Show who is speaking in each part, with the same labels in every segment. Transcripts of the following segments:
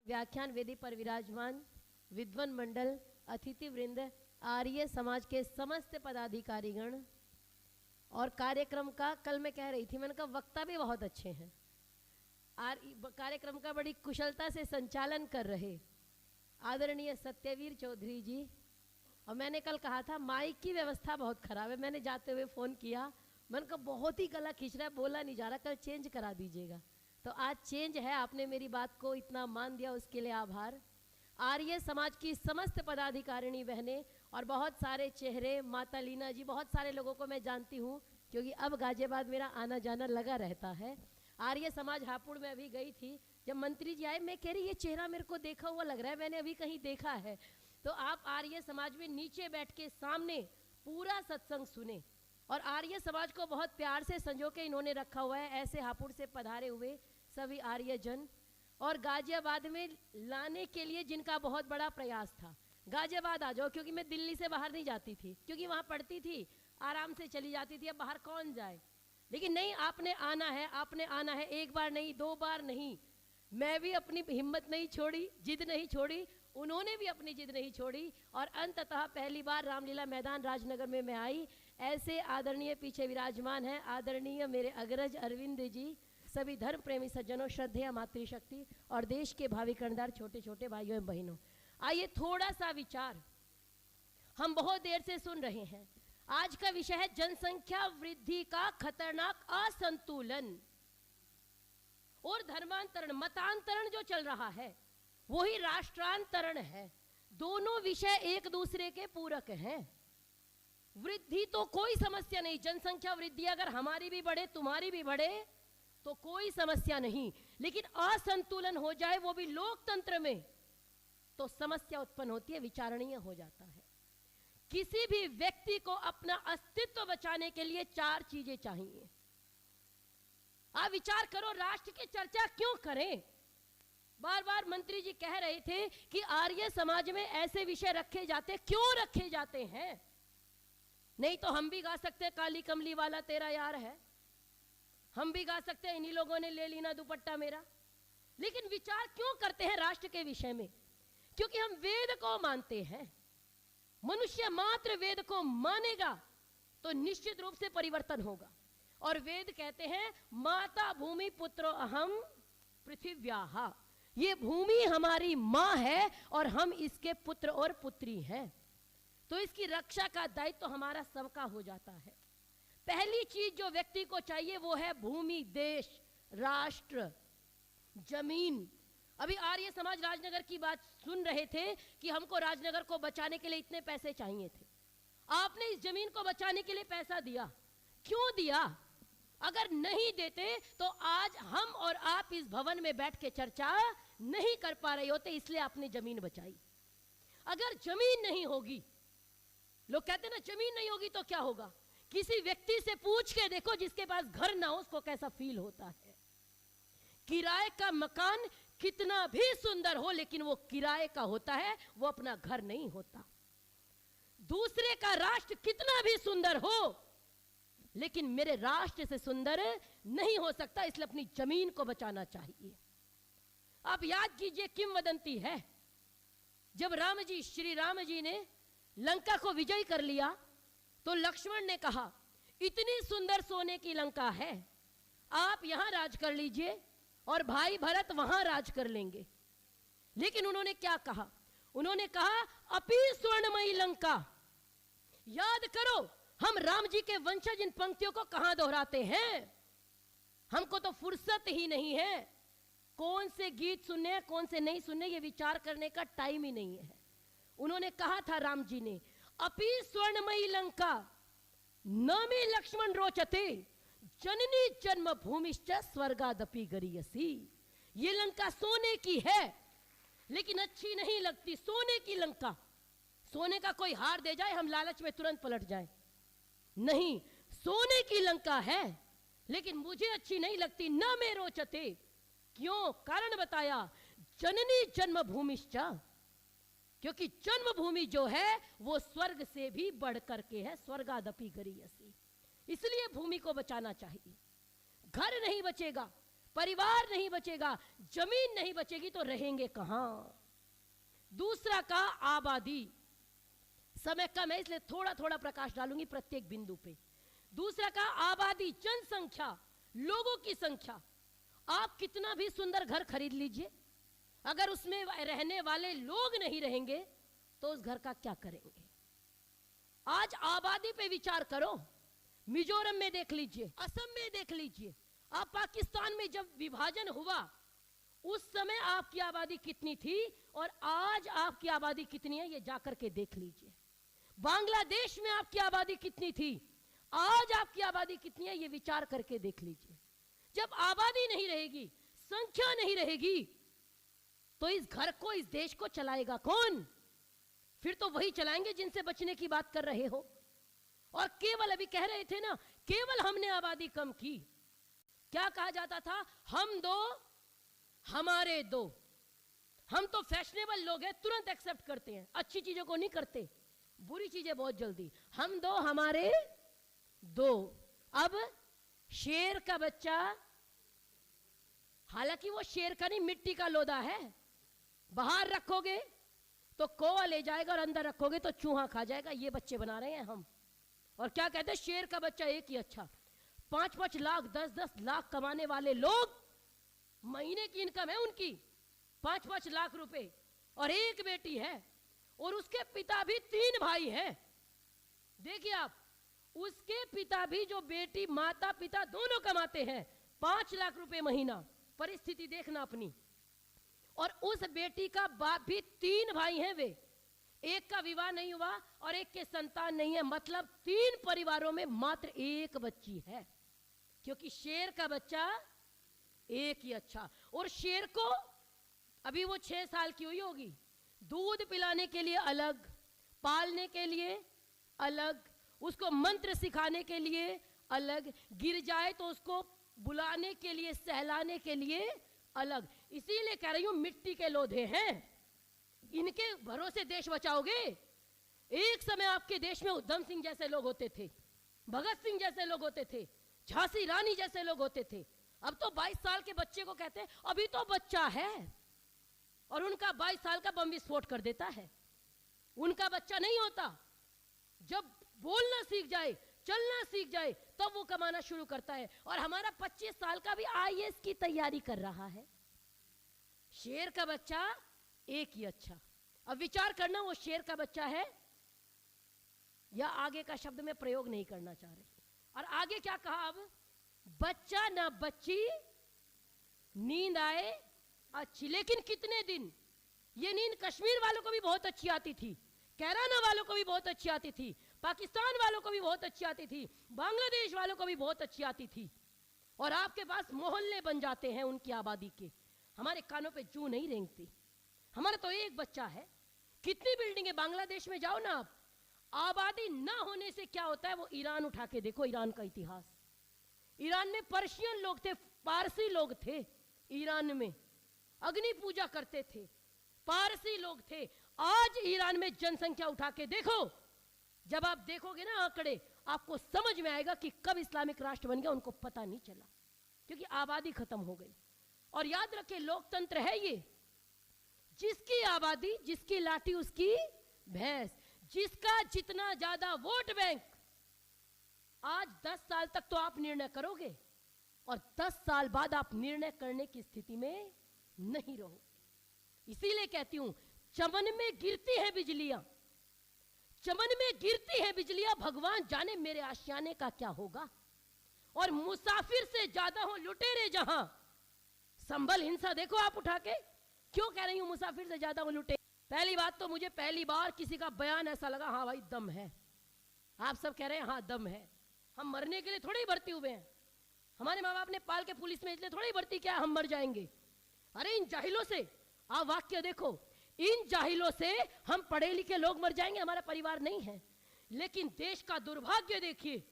Speaker 1: व्याख्यान वेदी पर विराजमान विद्वान मंडल, अतिथि वृंद, आर्य समाज के समस्त पदाधिकारीगण और कार्यक्रम का, कल मैं कह रही थी, मैंने कहा वक्ता भी बहुत अच्छे हैं, कार्यक्रम का बड़ी कुशलता से संचालन कर रहे आदरणीय सत्यवीर चौधरी जी। और मैंने कल कहा था माइक की व्यवस्था बहुत खराब है, मैंने जाते हुए फ़ोन किया, मैंने कहा बहुत ही गला खींच रहा है, बोला नहीं जा रहा, कल चेंज करा दीजिएगा। तो आज चेंज है, आपने मेरी बात को इतना मान दिया, उसके लिए आभार। आर्य समाज की समस्त पदाधिकारिणी बहनें और बहुत सारे चेहरे, माता लीना जी, बहुत सारे लोगों को मैं जानती हूँ क्योंकि अब गाजियाबाद मेरा आना जाना लगा रहता है। आर्य समाज हापुड़ में अभी गई थी, जब मंत्री जी आए मैं कह रही ये चेहरा मेरे को देखा हुआ लग रहा है, मैंने अभी कहीं देखा है। तो आप आर्य समाज में नीचे बैठ के सामने पूरा सत्संग सुने और आर्य समाज को बहुत प्यार से संजो के इन्होंने रखा हुआ है। ऐसे हापुड़ से पधारे हुए सभी आर्य जन और गाजियाबाद में लाने के लिए जिनका बहुत बड़ा प्रयास था, गाजियाबाद आ जाओ, क्योंकि मैं दिल्ली से बाहर नहीं जाती थी, क्योंकि वहाँ पढ़ती थी, आराम से चली जाती थी, अब बाहर कौन जाए। लेकिन नहीं, आपने आना है, आपने आना है, एक बार नहीं, दो बार नहीं। मैं भी अपनी हिम्मत नहीं छोड़ी, जिद नहीं छोड़ी, उन्होंने भी अपनी जिद नहीं छोड़ी और अंततः पहली बार रामलीला मैदान राजनगर में मैं आई। ऐसे आदरणीय पीछे विराजमान हैं आदरणीय मेरे अग्रज अरविंद जी, सभी धर्म प्रेमी सज्जनों, श्रद्धेय मातृशक्ति और देश के भावी कर्णधार छोटे छोटे भाइयों एवं बहनों, आइए थोड़ा सा विचार। हम बहुत देर से सुन रहे हैं, आज का विषय है जनसंख्या वृद्धि का खतरनाक असंतुलन और धर्मांतरण, मतांतरण जो चल रहा है वही राष्ट्रांतरण है। दोनों विषय एक दूसरे के पूरक हैं। वृद्धि तो कोई समस्या नहीं, जनसंख्या वृद्धि अगर हमारी भी बढ़े तुम्हारी भी बढ़े तो कोई समस्या नहीं, लेकिन असंतुलन हो जाए वो भी लोकतंत्र में तो समस्या उत्पन्न होती है, विचारणीय हो जाता है। किसी भी व्यक्ति को अपना अस्तित्व बचाने के लिए चार चीजें चाहिए। आप विचार करो, राष्ट्र की चर्चा क्यों करें? बार बार मंत्री जी कह रहे थे कि आर्य समाज में ऐसे विषय रखे जाते, क्यों रखे जाते हैं? नहीं तो हम भी गा सकते काली कमली वाला तेरा यार है, हम भी गा सकते हैं इन्हीं लोगों ने ले ली ना दुपट्टा मेरा। लेकिन विचार क्यों करते हैं राष्ट्र के विषय में? क्योंकि हम वेद को मानते हैं। मनुष्य मात्र वेद को मानेगा तो निश्चित रूप से परिवर्तन होगा। और वेद कहते हैं माता भूमि पुत्रो अहम पृथिव्याः, ये भूमि हमारी माँ है और हम इसके पुत्र और पुत्री हैं, तो इसकी रक्षा का दायित्व तो हमारा सबका हो जाता है। पहली चीज जो व्यक्ति को चाहिए वो है भूमि, देश, राष्ट्र, जमीन। अभी आर्य समाज राजनगर की बात सुन रहे थे कि हमको राजनगर को बचाने के लिए इतने पैसे चाहिए थे। आपने इस जमीन को बचाने के लिए पैसा दिया, क्यों दिया? अगर नहीं देते तो आज हम और आप इस भवन में बैठ के चर्चा नहीं कर पा रहे होते, इसलिए आपने जमीन बचाई। अगर जमीन नहीं होगी, लोग कहते ना जमीन नहीं होगी तो क्या होगा, किसी व्यक्ति से पूछ के देखो जिसके पास घर ना हो उसको कैसा फील होता है। किराए का मकान कितना भी सुंदर हो लेकिन वो किराए का होता है, वो अपना घर नहीं होता। दूसरे का राष्ट्र कितना भी सुंदर हो लेकिन मेरे राष्ट्र से सुंदर नहीं हो सकता, इसलिए अपनी जमीन को बचाना चाहिए। आप याद कीजिए किंवदंती है, जब राम जी, श्री राम जी ने लंका को विजय कर लिया तो लक्ष्मण ने कहा इतनी सुंदर सोने की लंका है, आप यहां राज कर लीजिए और भाई भरत वहां राज कर लेंगे। लेकिन उन्होंने क्या कहा? उन्होंने कहा अपि स्वर्णमयी लंका। याद करो, हम राम जी के वंशज इन पंक्तियों को कहां दोहराते हैं? हमको तो फुर्सत ही नहीं है, कौन से गीत सुनने हैं कौन से नहीं सुनने ये विचार करने का टाइम ही नहीं है। उन्होंने कहा था राम जी ने अपि स्वर्णमयी लंका न मे लक्ष्मण रोचते जननी जन्म भूमिश्च स्वर्गादपि गरीयसी। ये लंका सोने की है लेकिन अच्छी नहीं लगती, सोने की लंका। सोने का कोई हार दे जाए हम लालच में तुरंत पलट जाए, नहीं, सोने की लंका है लेकिन मुझे अच्छी नहीं लगती, न मे रोचते। क्यों? कारण बताया जननी जन्म भूमिश्च, क्योंकि जन्मभूमि जो है वो स्वर्ग से भी बढ़ करके है, स्वर्गादपि गरीयसी। इसलिए भूमि को बचाना चाहिए। घर नहीं बचेगा परिवार नहीं बचेगा, जमीन नहीं बचेगी तो रहेंगे कहां। दूसरा का आबादी, समय कम है इसलिए थोड़ा थोड़ा प्रकाश डालूंगी प्रत्येक बिंदु पे। दूसरा का आबादी, जनसंख्या, लोगों की संख्या। आप कितना भी सुंदर घर खरीद लीजिए, अगर उसमें रहने वाले लोग नहीं रहेंगे तो उस घर का क्या करेंगे। आज आबादी पे विचार करो, मिजोरम में देख लीजिए, असम में देख लीजिए, आप पाकिस्तान में जब विभाजन हुआ उस समय आपकी आबादी कितनी थी और आज आपकी आबादी कितनी है, ये जाकर के देख लीजिए। बांग्लादेश में आपकी आबादी कितनी थी, आज आपकी आबादी कितनी है, ये विचार करके देख लीजिए। जब आबादी नहीं रहेगी, संख्या नहीं रहेगी, तो इस घर को, इस देश को चलाएगा कौन। फिर तो वही चलाएंगे जिनसे बचने की बात कर रहे हो। और केवल अभी कह रहे थे ना, केवल हमने आबादी कम की। क्या कहा जाता था, हम दो हमारे दो। हम तो फैशनेबल लोग हैं, तुरंत एक्सेप्ट करते हैं, अच्छी चीजों को नहीं करते, बुरी चीजें बहुत जल्दी। हम दो हमारे दो। अब शेर का बच्चा, हालांकि वो शेर का नहीं, मिट्टी का लोदा है, बाहर रखोगे तो कौवा ले जाएगा और अंदर रखोगे तो चूहा खा जाएगा। ये बच्चे बना रहे हैं हम। और क्या कहते हैं, शेर का बच्चा एक ही अच्छा। 5-5 लाख 10-10 लाख कमाने वाले लोग, महीने की इनकम है उनकी 5-5 लाख रुपए, और एक बेटी है और उसके पिता भी 3 भाई हैं। देखिए आप, उसके पिता भी, जो बेटी माता पिता दोनों कमाते हैं 5 लाख रुपए महीना। परिस्थिति देखना अपनी। और उस बेटी का बाप भी 3 भाई हैं, वे एक का विवाह नहीं हुआ और एक के संतान नहीं है, मतलब 3 परिवारों में मात्र एक बच्ची है, क्योंकि शेर का बच्चा एक ही अच्छा। और शेर को अभी वो 6 साल की हुई होगी, दूध पिलाने के लिए अलग, पालने के लिए अलग, उसको मंत्र सिखाने के लिए अलग, गिर जाए तो उसको बुलाने के लिए, सहलाने के लिए अलग। इसीलिए कह रही हूं, मिट्टी के लोधे हैं, इनके भरोसे देश बचाओगे। एक समय आपके देश में उधम सिंह जैसे लोग होते थे, भगत सिंह जैसे लोग होते थे, झांसी रानी जैसे लोग होते थे। अब तो 22 साल के बच्चे को कहते हैं अभी तो बच्चा है, और उनका 22 साल का बम विस्फोट कर देता है। उनका बच्चा नहीं होता। जब बोलना सीख जाए, चलना सीख जाए, तब वो कमाना शुरू करता है। और हमारा 25 साल का भी आईएएस की तैयारी कर रहा है। शेर का बच्चा एक ही अच्छा। अब विचार करना, वो शेर का बच्चा है या आगे का शब्द में प्रयोग नहीं करना चाह रही। और आगे क्या कहा, अब बच्चा ना बच्ची, नींद आए अच्छी। लेकिन कितने दिन। ये नींद कश्मीर वालों को भी बहुत अच्छी आती थी, कैराना वालों को भी बहुत अच्छी आती थी, पाकिस्तान वालों को भी बहुत अच्छी आती थी, बांग्लादेश वालों को भी बहुत अच्छी आती थी। और आपके पास मोहल्ले बन जाते हैं उनकी आबादी के। हमारे कानों पे जूं नहीं रेंगती। हमारा तो एक बच्चा है। कितनी बिल्डिंगें बांग्लादेश में जाओ ना आप, आबादी ना होने से क्या होता है, वो ईरान उठा के देखो, ईरान का इतिहास। ईरान में पर्शियन लोग थे, पारसी लोग थे। ईरान में अग्नि पूजा करते थे, पारसी लोग थे। आज ईरान में जनसंख्या उठा के देखो, जब आप देखोगे ना आंकड़े, आपको समझ में आएगा कि कब इस्लामिक राष्ट्र बन गया, उनको पता नहीं चला, क्योंकि आबादी खत्म हो गई। और याद रखें, लोकतंत्र है ये, जिसकी आबादी, जिसकी लाठी उसकी भैंस, जिसका जितना ज्यादा वोट बैंक। आज 10 साल तक तो आप निर्णय करोगे और 10 साल बाद आप निर्णय करने की स्थिति में नहीं रहोगे। इसीलिए कहती हूं, चमन में गिरती है बिजलियां, चमन में गिरती है बिजलियां, भगवान जाने मेरे आशियाने का क्या होगा। और मुसाफिर से ज्यादा हो लुटेरे जहां। संभल हिंसा देखो आप उठा के। क्यों कह रही हूं मुसाफिर से ज्यादा हो लुटेरे? पहली बात तो मुझे पहली बार किसी का बयान ऐसा लगा, हाँ भाई दम है। आप सब कह रहे हैं हाँ दम है। हम मरने के लिए थोड़े ही भर्ती हुए हैं। हमारे माँ बाप ने पाल के पुलिस में इसलिए थोड़ी ही भर्ती किया हम मर जाएंगे। अरे इन जाहिलों से आप वाक्य देखो, इन जाहिलों से हम पढ़े लिखे लोग मर जाएंगे, हमारा परिवार नहीं है। लेकिन देश का दुर्भाग्य देखिए,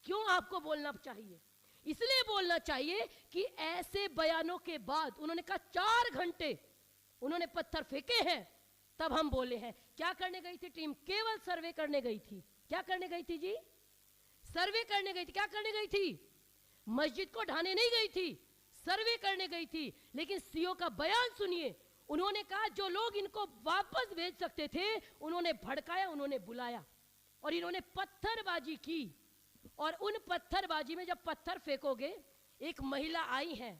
Speaker 1: क्यों आपको बोलना चाहिए? इसलिए बोलना चाहिए कि ऐसे बयानों के बाद उन्होंने कहा 4 घंटे उन्होंने पत्थर फेंके हैं, तब हम बोले हैं। क्या करने गई थी टीम? केवल सर्वे करने गई थी। क्या करने गई थी जी? सर्वे करने गई थी। क्या करने गई थी? मस्जिद को ढाने नहीं गई थी, सर्वे करने गई थी, लेकिन सीओ का बयान सुनिए। उन्होंने कहा जो लोग इनको वापस भेज सकते थे उन्होंने भड़काया, उन्होंने बुलाया और इन्होंने पत्थरबाजी की। और उन पत्थरबाजी में जब पत्थर फेंकोगे, एक महिला आई है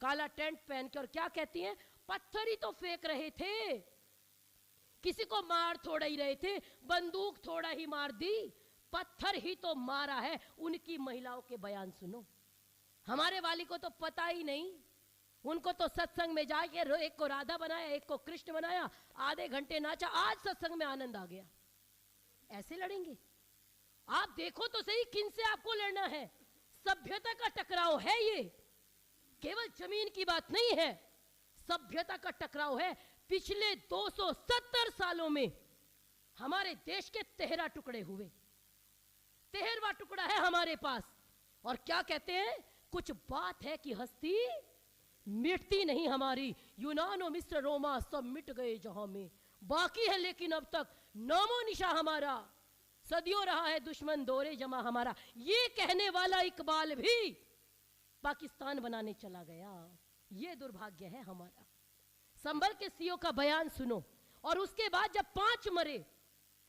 Speaker 1: काला टेंट पहन के और क्या कहती है, पत्थर ही तो फेंक रहे थे, किसी को मार थोड़ा ही रहे थे, बंदूक थोड़ा ही मार दी, पत्थर ही तो मारा है। उनकी महिलाओं के बयान सुनो। हमारे वाली को तो पता ही नहीं, उनको तो सत्संग में जाके एक को राधा बनाया, एक को कृष्ण बनाया, आधे घंटे नाचा, आज सत्संग में आनंद आ गया। ऐसे लड़ेंगे? आप देखो तो सही किन से आपको लड़ना है। सभ्यता का टकराव है ये, केवल जमीन की बात नहीं है, सभ्यता का टकराव है। पिछले 270 सालों में हमारे देश के 13 टुकड़े हुए, 13वां टुकड़ा है हमारे पास। और क्या कहते हैं, कुछ बात है कि हस्ती मिटती नहीं हमारी, यूनान और मिस्र रोमा सब मिट गए जहां में, बाकी है लेकिन अब तक नामो निशा हमारा, सदियों रहा है दुश्मन दौरे जमा हमारा। ये कहने वाला इकबाल भी पाकिस्तान बनाने चला गया, ये दुर्भाग्य है हमारा। संभल के सीओ का बयान सुनो। और उसके बाद जब 5 मरे,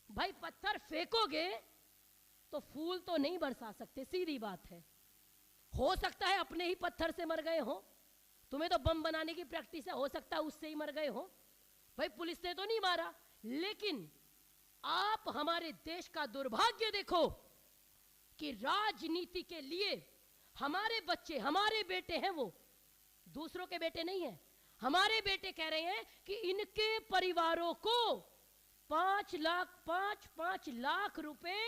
Speaker 1: भाई पत्थर फेंकोगे तो फूल तो नहीं बरसा सकते, सीधी बात है। हो सकता है अपने ही पत्थर से मर गए हो, तुम्हें तो बम बनाने की प्रैक्टिस है, हो सकता है उससे ही मर गए हो, भाई पुलिस ने तो नहीं मारा। लेकिन आप हमारे देश का दुर्भाग्य देखो कि राजनीति के लिए हमारे बच्चे, हमारे बेटे हैं, वो दूसरों के बेटे नहीं है, हमारे बेटे कह रहे हैं कि इनके परिवारों को 5 लाख रुपए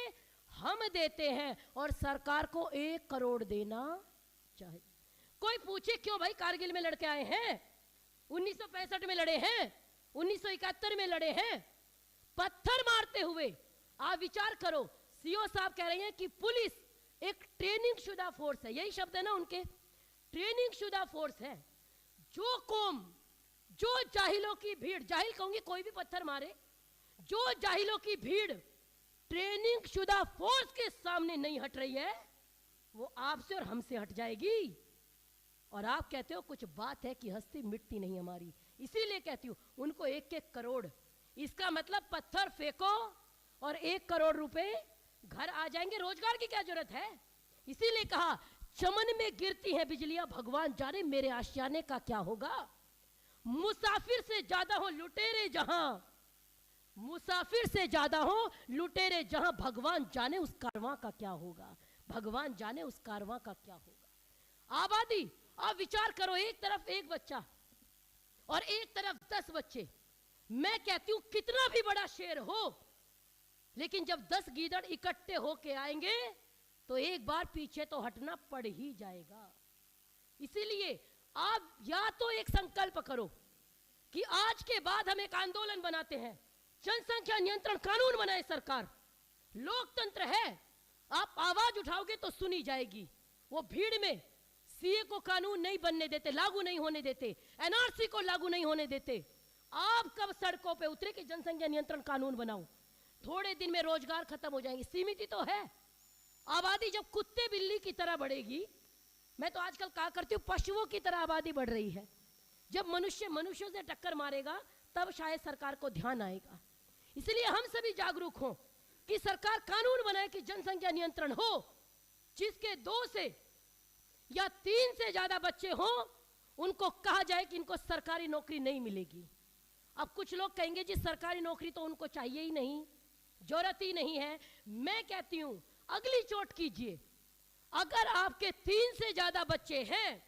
Speaker 1: हम देते हैं और सरकार को 1 करोड़ देना चाहिए। कोई पूछे क्यों भाई, कारगिल में लड़के आए हैं, 1965 में लड़े हैं, 1971 में लड़े हैं, पत्थर मारते हुए। आप विचार करो, सीओ साहब कह रहे हैं कि पुलिस एक ट्रेनिंग शुदा फोर्स है, यही शब्द है ना उनके, ट्रेनिंग शुदा फोर्स है। जो कौम, जो जाहिलों की भीड़, जाहिल कहूंगी कोई भी पत्थर मारे, जो जाहिलों की भीड़ ट्रेनिंग शुदा फोर्स के सामने नहीं हट रही है, वो आपसे और हमसे हट जाएगी। और आप कहते हो कुछ बात है कि हस्ती मिटती नहीं हमारी, इसीलिए कहती हूं उनको 1-1 करोड़। इसका मतलब पत्थर फेंको और 1 करोड़ रुपए घर आ जाएंगे, रोजगार की क्या जरूरत है। इसीलिए कहा चमन में गिरती है बिजलियां, भगवान जाने मेरे आशियाने का क्या होगा। मुसाफिर से ज्यादा हो लुटेरे जहां, मुसाफिर से ज्यादा हो लुटेरे जहां, भगवान जाने उस कारवां का क्या होगा, भगवान जाने उस कारवां का क्या होगा। आबादी, आप विचार करो, एक तरफ 1 बच्चा और एक तरफ 10 बच्चे। मैं कहती हूं कितना भी बड़ा शेर हो, लेकिन जब 10 गीदड़ इकट्ठे होके आएंगे तो एक बार पीछे तो हटना पड़ ही जाएगा। इसीलिए आप या तो एक संकल्प करो कि आज के बाद हम एक आंदोलन बनाते हैं, जनसंख्या नियंत्रण कानून बनाए सरकार, लोकतंत्र है, आप आवाज उठाओगे तो सुनी जाएगी। वो भीड़ में सीए को कानून नहीं बनने देते, लागू नहीं होने देते, एनआरसी को लागू नहीं होने देते। आप कब सड़कों पे उतरे कि जनसंख्या नियंत्रण कानून बनाओ, थोड़े दिन में रोजगार खत्म हो जाएंगे। सीमित तो है, आबादी जब कुत्ते बिल्ली की तरह बढ़ेगी, मैं तो आजकल कहा करती हूँ पशुओं की तरह आबादी बढ़ रही है, जब मनुष्य मनुष्यों से टक्कर मारेगा तब शायद सरकार को ध्यान आएगा। इसलिए हम सभी जागरूक हों कि सरकार कानून बनाए कि जनसंख्या नियंत्रण हो, जिसके 2 से या 3 से ज्यादा बच्चे हों उनको कहा जाए कि इनको सरकारी नौकरी नहीं मिलेगी। अब कुछ लोग कहेंगे जी सरकारी नौकरी तो उनको चाहिए ही नहीं, जरूरत ही नहीं है। मैं कहती हूं अगली चोट कीजिए, अगर आपके 3 से ज्यादा बच्चे हैं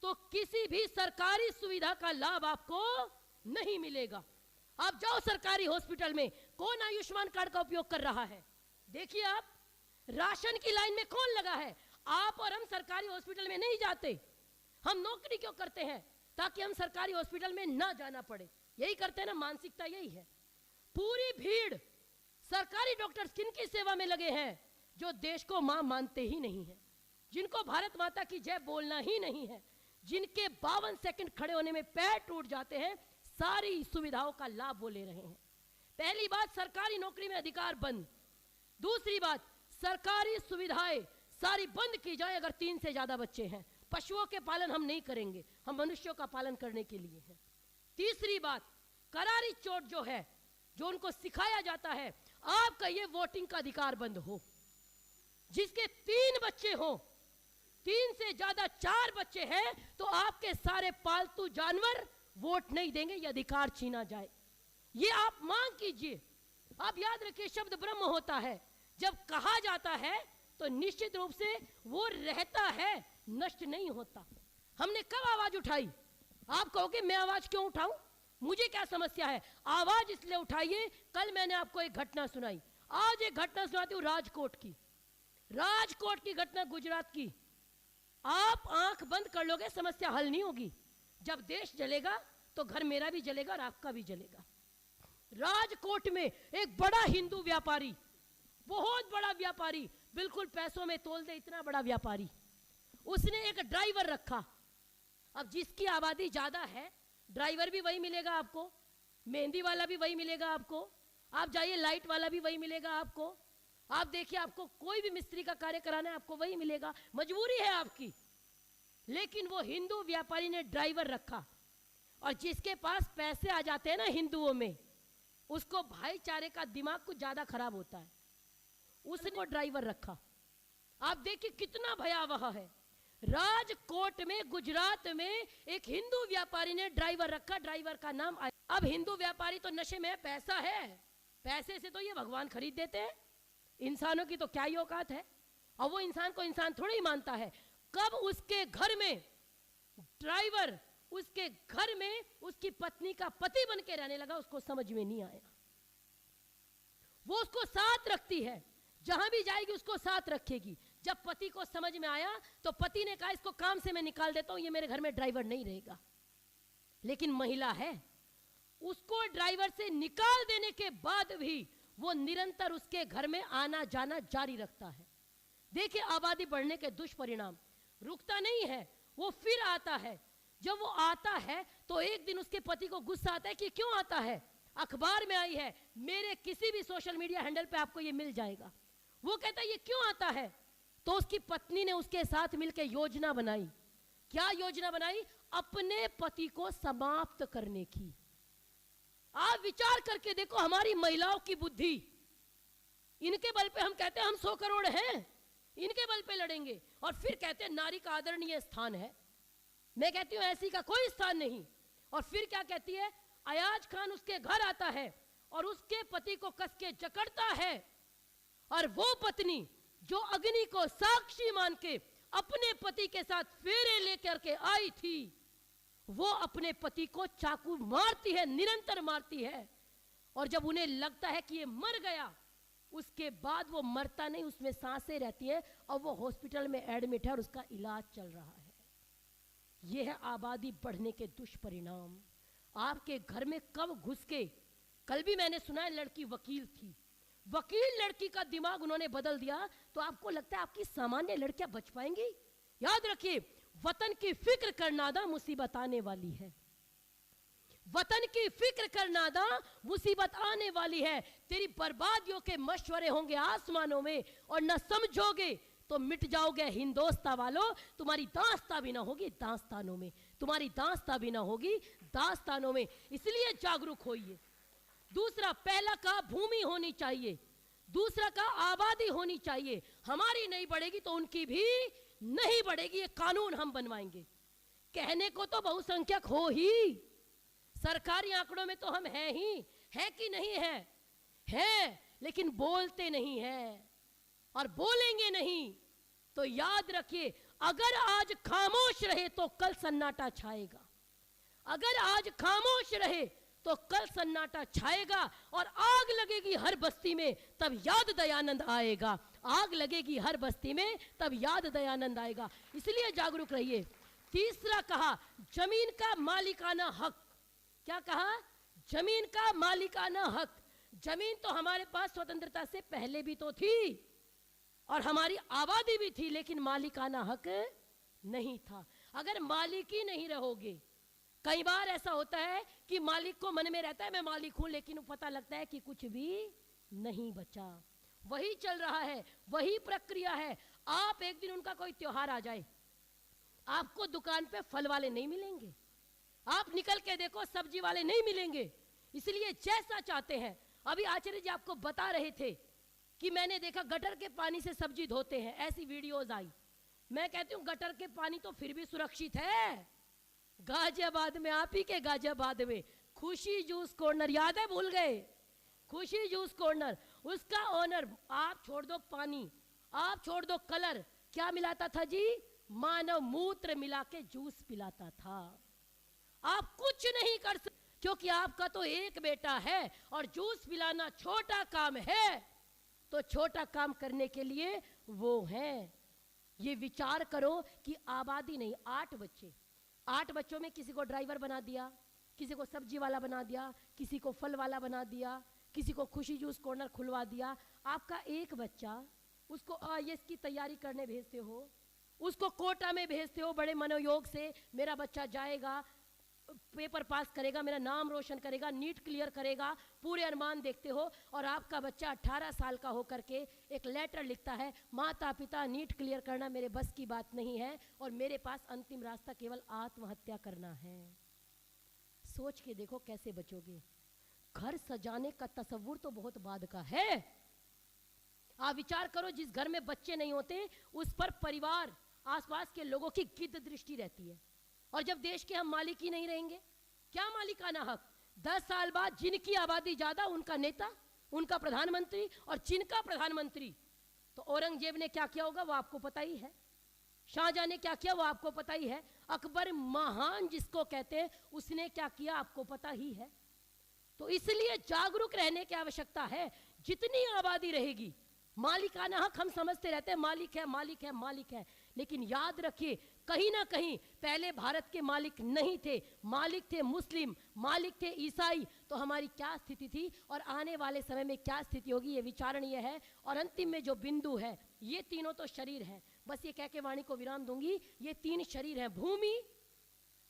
Speaker 1: तो किसी भी सरकारी सुविधा का लाभ आपको नहीं मिलेगा। आप जाओ सरकारी हॉस्पिटल में, कौन आयुष्मान कार्ड का उपयोग कर रहा है, देखिए आप राशन की लाइन में कौन लगा है। आप और हम सरकारी हॉस्पिटल में नहीं जाते, हम नौकरी क्यों करते हैं, ताकि हम सरकारी हॉस्पिटल में ना जाना पड़े। यही करते हैं ना, मानसिकता यही है। पूरी भीड़ सरकारी डॉक्टर्स किनकी सेवा में लगे हैं, जो देश को मां मानते ही नहीं है, जिनको भारत माता की जय बोलना ही नहीं है, जिनके 52 सेकंड खड़े होने में पैर टूट जाते हैं, सारी सुविधाओं का लाभ वो ले रहे हैं। पहली बात, सरकारी नौकरी में अधिकार बंद। दूसरी बात, सरकारी सुविधाएं सारी बंद की जाए अगर 3 से ज्यादा बच्चे हैं। पशुओं के पालन हम नहीं करेंगे, हम मनुष्यों का पालन करने के लिए हैं। तीसरी बात, करारी चोट जो है, जो उनको सिखाया जाता है, आपका ये वोटिंग का अधिकार बंद हो। जिसके 3 बच्चे हो, 3 से ज्यादा 4 बच्चे हैं, तो आपके सारे पालतू जानवर वोट नहीं देंगे, ये अधिकार छीना जाए। ये आप मांग कीजिए। आप याद रखिए, शब्द ब्रह्म होता है, जब कहा जाता है तो निश्चित रूप से वो रहता है, नष्ट नहीं होता। हमने कब आवाज उठाई? आप कहोगे मैं आवाज क्यों उठाऊं, मुझे क्या समस्या है? आवाज इसलिए उठाइए, कल मैंने आपको एक घटना सुनाई, आज एक घटना सुनाती हूं राजकोट की। राजकोट की घटना, गुजरात की। आप आंख बंद कर लोगे, समस्या हल नहीं होगी। जब देश जलेगा तो घर मेरा भी जलेगा और आपका भी जलेगा। राजकोट में एक बड़ा हिंदू व्यापारी, बहुत बड़ा व्यापारी, बिल्कुल पैसों में तोल दे इतना बड़ा व्यापारी, उसने एक ड्राइवर रखा। अब जिसकी आबादी ज्यादा है, ड्राइवर भी वही मिलेगा आपको, मेहंदी वाला भी वही मिलेगा आपको, आप जाइए लाइट वाला भी वही मिलेगा आपको, आप देखिए आपको कोई भी मिस्त्री का कार्य कराना है आपको वही मिलेगा, मजबूरी है आपकी। लेकिन वो हिंदू व्यापारी ने ड्राइवर रखा, और जिसके पास पैसे आ जाते हैं ना हिंदुओं में, उसको भाईचारे का दिमाग कुछ ज्यादा खराब होता है, उसने वो ड्राइवर रखा। आप देखिए कितना भयावह है। राजकोट में, गुजरात में एक हिंदू व्यापारी ने ड्राइवर रखा, ड्राइवर का नाम आया। अब हिंदू व्यापारी तो नशे में, पैसा है, पैसे से तो ये भगवान खरीद देते हैं, इंसानों की तो क्या ही औकात है। और वो इंसान को इंसान थोड़ा ही मानता है। कब उसके घर में ड्राइवर, उसके घर में उसकी पत्नी का पति बन के रहने लगा, उसको समझ में नहीं आया। वो उसको साथ रखती है, जहां भी जाएगी उसको साथ रखेगी। जब पति को समझ में आया तो पति ने कहा इसको काम से मैं निकाल देता हूं, ये मेरे घर में ड्राइवर नहीं रहेगा। लेकिन महिला है, उसको ड्राइवर से निकाल देने के बाद भी वो निरंतर उसके घर में आना जाना जारी रखता है। देखिए आबादी बढ़ने के दुष्परिणाम, रुकता नहीं है, वो फिर आता है। जब वो आता है तो एक दिन उसके पति को गुस्सा आता है कि क्यों आता है, अखबार में आई है, मेरे किसी भी सोशल मीडिया हैंडल पे आपको ये मिल जाएगा। वो कहता है ये क्यों आता है? तो उसकी पत्नी ने उसके साथ मिलकर योजना बनाई। क्या योजना बनाई? अपने पति को समाप्त करने की। आप विचार करके देखो हमारी महिलाओं की बुद्धि। इनके बल पे हम कहते हैं हम 100 करोड़ हैं, इनके बल पे लड़ेंगे, और फिर कहते हैं नारी का आदरणीय स्थान है। मैं कहती हूं ऐसी का कोई स्थान नहीं। और फिर क्या कहती है? अयाज खान उसके घर आता है और उसके पति को कस के जकड़ता है, और वो पत्नी जो अग्नि को साक्षी मान के अपने पति के साथ फेरे लेकर के आई थी, वो अपने पति को चाकू मारती है, निरंतर मारती है। और जब उन्हें लगता है कि ये मर गया, उसके बाद वो मरता नहीं, उसमें सांसें रहती है, और वो हॉस्पिटल में एडमिट है और उसका इलाज चल रहा है। ये है आबादी बढ़ने के दुष्परिणाम। आपके घर में कब घुस के, कल भी मैंने सुना है लड़की वकील थी, वकील लड़की का दिमाग उन्होंने बदल दिया। तो आपको लगता है आपकी सामान्य लड़कियां बच पाएंगी? याद रखिए, वतन की फिक्र करना दा मुसीबत आने वाली है। वतन की फिक्र करना दा मुसीबत आने वाली है। तेरी बर्बादियों के मशवरे होंगे आसमानों में, और न समझोगे तो मिट जाओगे हिंदोस्ता वालों। तुम्हारी दास्ता भी ना होगी दास्तानों में, तुम्हारी दास्ता भी ना होगी दास्तानों में। इसलिए जागरूक होइए। दूसरा, पहला का भूमि होनी चाहिए, दूसरा का आबादी होनी चाहिए। हमारी नहीं बढ़ेगी तो उनकी भी नहीं बढ़ेगी। ये कानून हम बनवाएंगे। कहने को तो बहुसंख्यक हो ही, सरकारी आंकड़ों में तो हम हैं ही, है कि नहीं है? है, लेकिन बोलते नहीं है, और बोलेंगे नहीं। तो याद रखिए, अगर आज खामोश रहे तो कल सन्नाटा छाएगा। अगर आज खामोश रहे तो कल सन्नाटा छाएगा, और आग लगेगी हर बस्ती में, तब याद दयानंद आएगा। आग लगेगी हर बस्ती में, तब याद दयानंद आएगा। इसलिए जागरूक रहिए। तीसरा कहा, जमीन का मालिकाना हक। क्या कहा? जमीन का मालिकाना हक। जमीन तो हमारे पास स्वतंत्रता से पहले भी तो थी, और हमारी आबादी भी थी, लेकिन मालिकाना हक नहीं था। अगर मालिक ही नहीं रहोगे, कई बार ऐसा होता है कि मालिक को मन में रहता है मैं मालिक हूं, लेकिन पता लगता है कि कुछ भी नहीं बचा। वही चल रहा है, वही प्रक्रिया है। आप एक दिन उनका कोई त्योहार आ जाए, आपको दुकान पे फल वाले नहीं मिलेंगे, आप निकल के देखो सब्जी वाले नहीं मिलेंगे। इसलिए जैसा चाहते हैं, अभी आचार्य जी आपको बता रहे थे कि मैंने देखा गटर के पानी से सब्जी धोते हैं, ऐसी वीडियोस आई। मैं कहती हूँ गटर के पानी तो फिर भी सुरक्षित है। गाजियाबाद में, आप ही के गाजियाबाद में खुशी जूस कॉर्नर, याद है, भूल गए? खुशी जूस कॉर्नर, उसका ओनर, आप छोड़ दो पानी, आप छोड़ दो कलर, क्या मिलाता था जी? मानव मूत्र मिला के जूस पिलाता था। आप कुछ नहीं कर सकते क्योंकि आपका तो एक बेटा है और जूस पिलाना छोटा काम है, तो छोटा काम करने के लिए वो है। ये विचार करो कि आबादी नहीं, 8 बच्चे, 8 बच्चों में किसी को ड्राइवर बना दिया, किसी को सब्जी वाला बना दिया, किसी को फल वाला बना दिया, किसी को खुशी जूस कॉर्नर खुलवा दिया। आपका एक बच्चा, उसको IAS की तैयारी करने भेजते हो, उसको कोटा में भेजते हो बड़े मनोयोग से, मेरा बच्चा जाएगा, पेपर पास करेगा, मेरा नाम रोशन करेगा, नीट क्लियर करेगा, पूरे अनुमान देखते हो, और आपका बच्चा 18 साल का होकर के एक लेटर लिखता है, माता पिता नीट क्लियर करना मेरे बस की बात नहीं है और मेरे पास अंतिम रास्ता केवल आत्महत्या करना है। सोच के देखो कैसे बचोगे। घर सजाने का तस्वुर तो बहुत बाद का है। आप विचार करो, जिस घर में बच्चे नहीं होते उस पर परिवार, आसपास के लोगों की गिद्ध दृष्टि रहती है। और जब देश के हम मालिक ही नहीं रहेंगे, क्या मालिकाना हक? 10 साल बाद जिनकी आबादी ज्यादा उनका नेता, उनका प्रधानमंत्री, और जिनका प्रधानमंत्री, तो औरंगजेब ने क्या किया होगा वो आपको पता ही है, शाहजहां ने क्या किया वो आपको पता ही है, अकबर महान जिसको कहते हैं उसने क्या किया आपको पता ही है। तो इसलिए जागरूक रहने की आवश्यकता है। जितनी आबादी रहेगी, मालिकाना हक हम समझते रहते हैं, मालिक है, मालिक है, मालिक है, लेकिन याद रखिए कहीं ना कहीं पहले भारत के मालिक नहीं थे, मालिक थे मुस्लिम, मालिक थे ईसाई। तो हमारी क्या स्थिति थी और आने वाले समय में क्या स्थिति होगी, ये विचारणीय है। और अंतिम में जो बिंदु है, ये तीनों तो शरीर हैं, बस ये कह के वाणी को विराम दूंगी, ये 3 शरीर हैं, भूमि,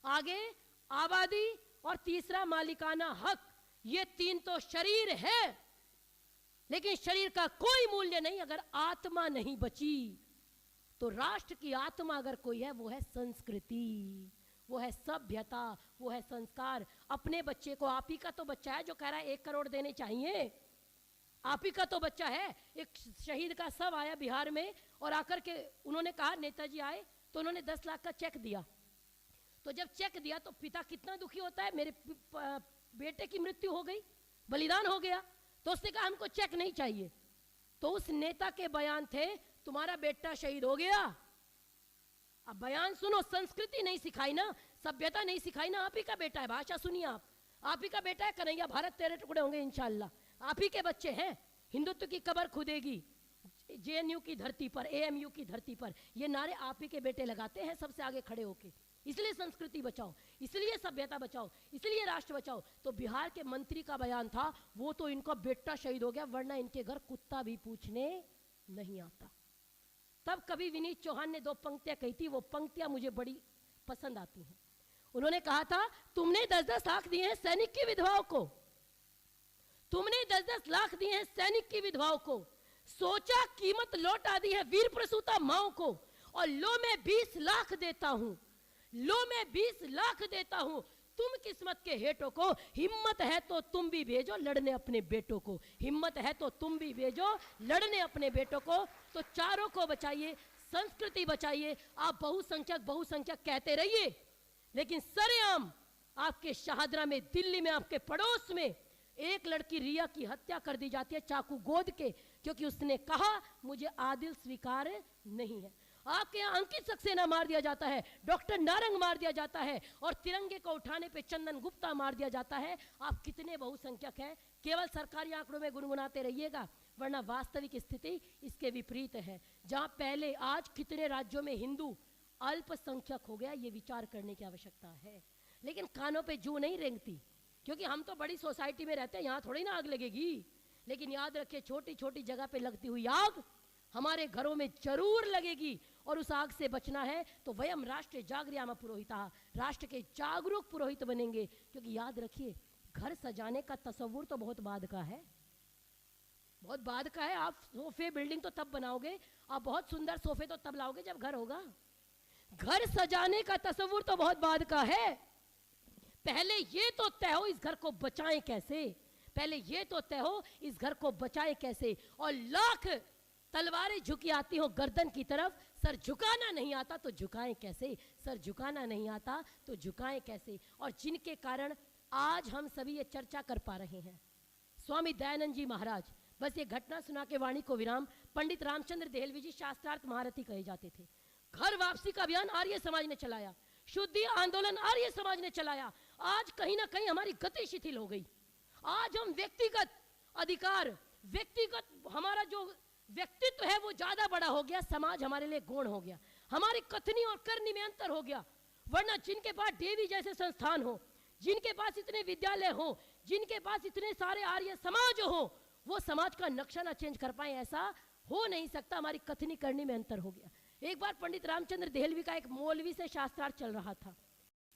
Speaker 1: आगे आबादी, और तीसरा मालिकाना हक। ये 3 तो शरीर है, लेकिन शरीर का कोई मूल्य नहीं अगर आत्मा नहीं बची। तो राष्ट्र की आत्मा अगर कोई है वो है संस्कृति, वो है सभ्यता, वो है संस्कार। अपने बच्चे को, आप ही का तो बच्चा है जो कह रहा है 1 करोड़ देने चाहिए, आप ही का तो बच्चा है। एक शहीद का शव आया बिहार में और आकर के उन्होंने कहा, नेताजी आए तो उन्होंने 10 लाख का चेक दिया। तो जब चेक दिया तो पिता कितना दुखी होता है, मेरे बेटे की मृत्यु हो गई, बलिदान हो गया। तो उसने कहा हमको चेक नहीं चाहिए। तो उस नेता के बयान थे, तुम्हारा बेटा शहीद हो गया। अब बयान सुनो, संस्कृति नहीं सिखाई ना, सभ्यता नहीं सिखाई ना, आप ही का बेटा है, भाषा सुनिए आप ही का बेटा है, कन्हैया भारत तेरे टुकड़े होंगे इंशाल्लाह, आप ही के बच्चे हैं। हिंदुत्व की कबर खुदेगी JNU की धरती पर, AMU की धरती पर, ये नारे आप ही के बेटे लगाते हैं सबसे आगे खड़े होके। इसलिए संस्कृति बचाओ, इसलिए सभ्यता बचाओ, इसलिए राष्ट्र बचाओ। तो बिहार के मंत्री का बयान था, वो तो इनका बेटा शहीद हो गया वरना इनके घर कुत्ता भी पूछने नहीं आता। तब कवि विनीत चौहान ने 2 पंक्तियां कही थी, वो पंक्तियां मुझे बड़ी पसंद आती हैं। उन्होंने कहा था, तुमने 10-10 लाख दिए हैं सैनिक की विधवाओं को, तुमने 10-10 लाख दिए हैं सैनिक की विधवाओं को, सोचा कीमत लौटा दी है वीर प्रसूता माओ को, और लो मैं 20 लाख देता हूं, लो मैं 20 लाख देता हूं तुम किस्मत के हेठों को, हिम्मत है तो तुम भी भेजो लड़ने अपने बेटों को, हिम्मत है तो तुम भी भेजो लड़ने अपने बेटों को। तो चारों को बचाइए, संस्कृति बचाइए। आप बहुसंख्यक कहते रहिए, लेकिन सरेआम आपके शाहदरा में, दिल्ली में, आपके पड़ोस में एक लड़की रिया की हत्या कर दी जाती है चाकू गोद के, क्योंकि उसने कहा मुझे आदिल स्वीकार नहीं है। आपके यहाँ अंकित सक्सेना मार दिया जाता है, डॉक्टर नारंग मार दिया जाता है, और तिरंगे को उठाने पे चंदन गुप्ता मार दिया जाता है। आप कितने बहुसंख्यक हैं, केवल सरकारी आंकड़ों में गुनगुनाते रहिएगा, वरना वास्तविक स्थिति इसके विपरीत है। जहां पहले, आज कितने राज्यों में हिंदू अल्पसंख्यक हो गया, ये विचार करने की आवश्यकता है। लेकिन कानों पे जू नहीं रेंगती, क्योंकि हम तो बड़ी सोसाइटी में रहते हैं, यहाँ थोड़ी ना आग लगेगी। लेकिन याद रखिए, छोटी छोटी जगह पे लगती हुई आग हमारे घरों में जरूर लगेगी, और उस आग से बचना है तो वयम राष्ट्र जागृयाम पुरोहिता, राष्ट्र के जागरूक पुरोहित बनेंगे। क्योंकि याद रखिए, घर सजाने का तस्वुर तो बहुत बाद का है, बहुत बाद का है। आप सोफे बिल्डिंग तो तब बनाओगे, आप बहुत सुंदर सोफे तो तब लाओगे जब घर होगा। घर सजाने का तस्वुर तो बहुत बाद का है, पहले ये तो तय हो इस घर को बचाएं कैसे, पहले ये तो तय हो इस घर को बचाएं कैसे। और लाख तलवारें झुकी आती हो गर्दन की तरफ, सर झुकाना नहीं आता तो झुकाएं कैसे, सर झुकाना नहीं आता तो झुकाएं कैसे। और जिनके कारण आज हम सभी ये चर्चा कर पा रहे हैं, स्वामी दयानंद जी महाराज। बस ये घटना सुना के वाणी को विराम। पंडित रामचंद्र देहलवी जी शास्त्रार्थ महारथी कहे जाते थे। घर वापसी का अभियान आर्य समाज ने चलाया, शुद्धि आंदोलन आर्य समाज ने चलाया। आज कहीं ना कहीं हमारी गति शिथिल हो गई। आज हम व्यक्तिगत अधिकार, व्यक्तिगत हमारा जो व्यक्तित्व है वो ज्यादा बड़ा हो गया, समाज हमारे लिए गौण हो गया, हमारी कथनी और करनी में अंतर हो गया। वरना जिनके पास देवी जैसे संस्थान हो, जिनके पास इतने विद्यालय हो, जिनके पास इतने सारे आर्य समाज हो, वो समाज का नक्शा ना चेंज कर पाए, ऐसा हो नहीं सकता। हमारी कथनी करनी में अंतर हो गया। एक बार पंडित रामचंद्र देहलवी का एक मौलवी से शास्त्रार्थ चल रहा था,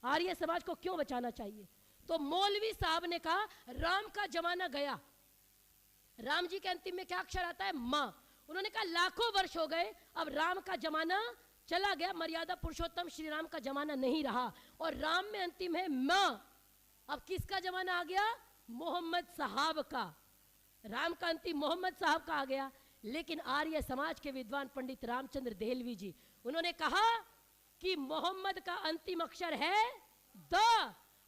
Speaker 1: आर्य समाज को क्यों बचाना चाहिए। तो मौलवी साहब ने कहा राम का जमाना गया। राम जी के अंतिम में क्या अक्षर आता है? मां। उन्होंने कहा लाखों वर्ष हो गए, अब राम का जमाना चला गया, मर्यादा पुरुषोत्तम श्री राम का जमाना नहीं रहा, और राम में अंतिम है मां। अब किसका जमाना आ गया? मोहम्मद साहब का। राम का अंतिम मोहम्मद साहब का आ गया। लेकिन आर्य समाज के विद्वान पंडित रामचंद्र देहलवी जी, उन्होंने कहा कि मोहम्मद का अंतिम अक्षर है द,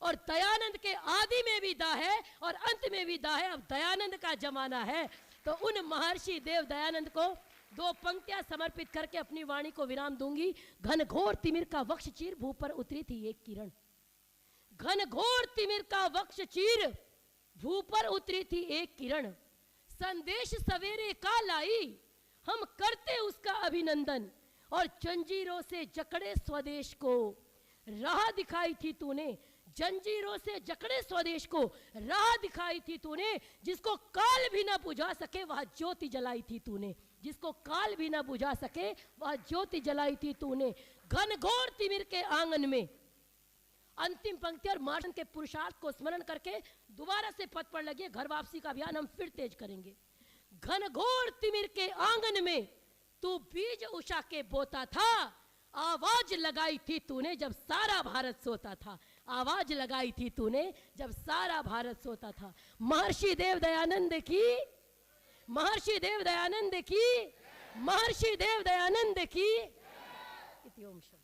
Speaker 1: और दयानंद के आदि में भी द है और अंत में भी द है। अब दयानंद का जमाना है। तो उन महर्षि देव दयानंद को दो पंक्तियां समर्पित करके अपनी वाणी को विराम दूंगी। घनघोर तिमिर का वक्ष चीर भू पर उतरी थी एक किरण, घनघोर तिमिर का वक्ष चीर भू पर उतरी थी एक किरण, संदेश सवेरे का लाई हम करते उसका अभिनंदन, और जंजीरों से जकड़े स्वदेश को राह दिखाई थी तूने, जंजीरों से जकड़े स्वदेश को राह दिखाई थी तूने, जिसको काल भी ना बुझा सके वह ज्योति जलाई थी तूने, जिसको काल भी ना बुझा सके वह ज्योति जलाई थी तूने। घनघोर तिमिर के आंगन में, अंतिम पंक्ति और मार्शन के पुरुषार्थ को स्मरण करके दोबारा से पद पर लगे। घर वापसी का अभियान हम फिर तेज करेंगे। घनघोर तिमिर के आंगन में तू बीज उषा के बोता था, आवाज लगाई थी तूने जब सारा भारत सोता था, आवाज लगाई थी तूने जब सारा भारत सोता था। महर्षि देव दयानंद की, महर्षि देव दयानंद की, महर्षि देव दयानंद की। इति ओम शांति।